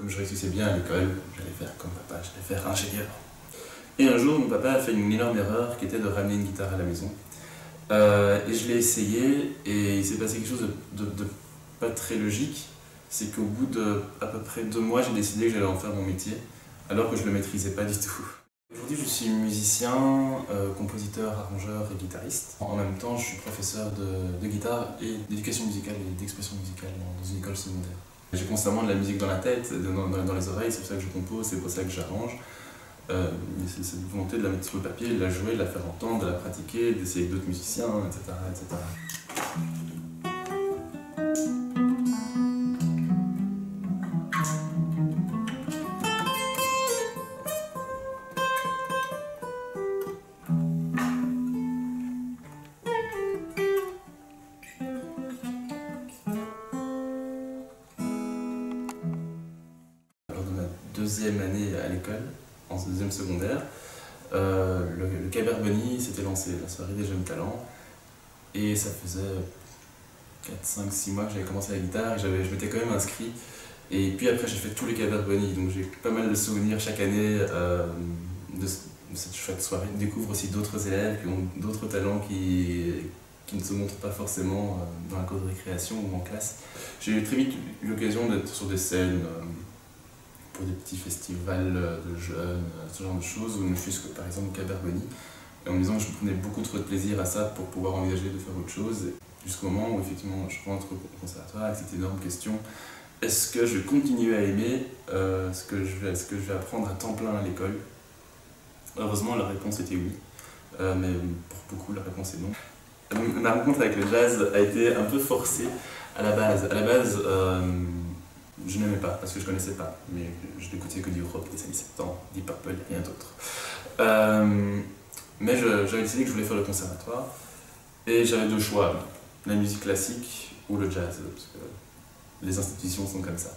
comme je réussissais bien à l'école, j'allais faire comme papa, j'allais faire ingénieur. Et un jour, mon papa a fait une énorme erreur qui était de ramener une guitare à la maison. Et je l'ai essayé et il s'est passé quelque chose de pas très logique. C'est qu'au bout de à peu près 2 mois, j'ai décidé que j'allais en faire mon métier, alors que je ne le maîtrisais pas du tout. Aujourd'hui, je suis musicien, compositeur, arrangeur et guitariste. En même temps, je suis professeur de guitare et d'éducation musicale et d'expression musicale dans une école secondaire. J'ai constamment de la musique dans la tête, dans les oreilles, c'est pour ça que je compose, c'est pour ça que j'arrange. C'est cette volonté de la mettre sur le papier, de la jouer, de la faire entendre, de la pratiquer, d'essayer avec d'autres musiciens, etc., etc. Lors de ma 2e année à l'école, en 2e secondaire, le Caberboni s'était lancé, la soirée des jeunes talents, et ça faisait 4, 5, 6 mois que j'avais commencé la guitare et je m'étais quand même inscrit. Et puis après j'ai fait tous les Caberboni, donc j'ai pas mal de souvenirs chaque année de cette chouette soirée. Je découvre aussi d'autres élèves qui ont d'autres talents qui ne se montrent pas forcément dans la cour de récréation ou en classe. J'ai eu très vite l'occasion d'être sur des scènes pour des petits festivals de jeunes, ce genre de choses, ou ne fût-ce que par exemple Caberboni, en me disant que je prenais beaucoup trop de plaisir à ça pour pouvoir envisager de faire autre chose, jusqu'au moment où effectivement je rentre au conservatoire avec cette énorme question: est-ce que je vais continuer à aimer ce que je vais apprendre à temps plein à l'école? Heureusement la réponse était oui, mais pour beaucoup la réponse est non. Donc, ma rencontre avec le jazz a été un peu forcée à la base. Je n'aimais pas parce que je ne connaissais pas, mais je n'écoutais que du rock des années 70, Deep Purple et rien d'autre. Mais j'avais décidé que je voulais faire le conservatoire et j'avais 2 choix, la musique classique ou le jazz, parce que les institutions sont comme ça.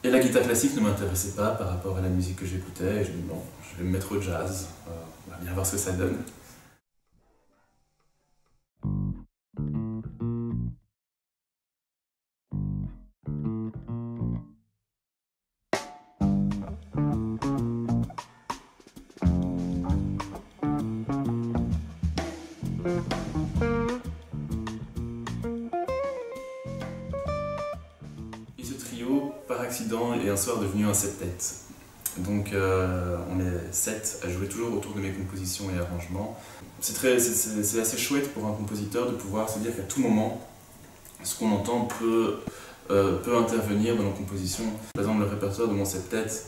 Et la guitare classique ne m'intéressait pas par rapport à la musique que j'écoutais, et je me dis non, je vais me mettre au jazz, on va bien voir ce que ça donne. Et ce trio, par accident, est un soir devenu un 7-tête. Donc on est 7 à jouer toujours autour de mes compositions et arrangements. C'est assez chouette pour un compositeur de pouvoir se dire qu'à tout moment, ce qu'on entend peut intervenir dans nos compositions. Par exemple, le répertoire de mon 7-tête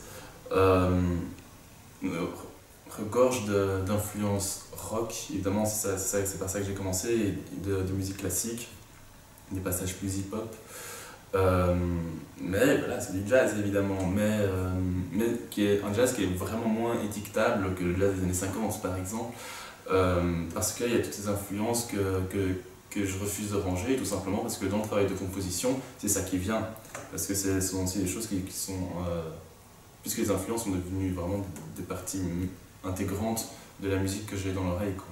regorge d'influences rock. Évidemment, c'est par ça que j'ai commencé, et de musique classique, des passages plus hip-hop. Mais voilà, c'est du jazz évidemment, mais qui est un jazz qui est vraiment moins étiquetable que le jazz des années 50 par exemple, parce qu'il y a toutes ces influences que je refuse de ranger, tout simplement parce que dans le travail de composition, c'est ça qui vient, parce que ce sont aussi des choses qui sont, puisque les influences sont devenues vraiment des parties intégrantes de la musique que j'ai dans l'oreille, quoi.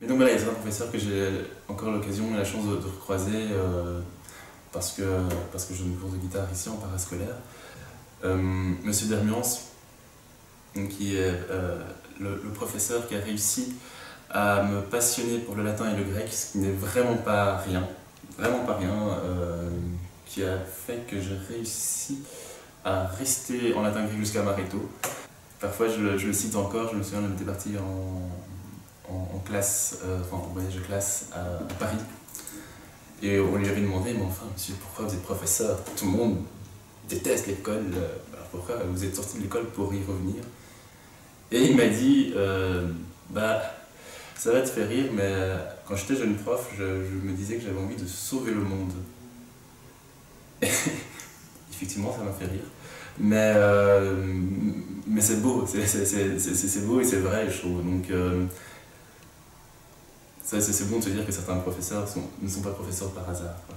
Et donc voilà, il y a certains professeurs que j'ai encore l'occasion et la chance de recroiser parce que je donne cours de guitare ici en parascolaire. Monsieur Dermians, qui est le professeur qui a réussi à me passionner pour le latin et le grec, ce qui n'est vraiment pas rien, qui a fait que j'ai réussi à rester en latin grec jusqu'à Mareto. Parfois je le cite encore, je me souviens, on était parti en classe, en voyage de classe à Paris. Et on lui avait demandé, mais enfin monsieur, pourquoi vous êtes professeur? Tout le monde déteste l'école, alors pourquoi vous êtes sorti de l'école pour y revenir? Et il m'a dit, bah ça va te faire rire, mais quand j'étais jeune prof, je me disais que j'avais envie de sauver le monde. Et effectivement, ça m'a fait rire. Mais c'est beau, c'est beau et c'est vrai, je trouve. Donc, c'est bon de se dire que certains professeurs ne sont pas professeurs par hasard, quoi.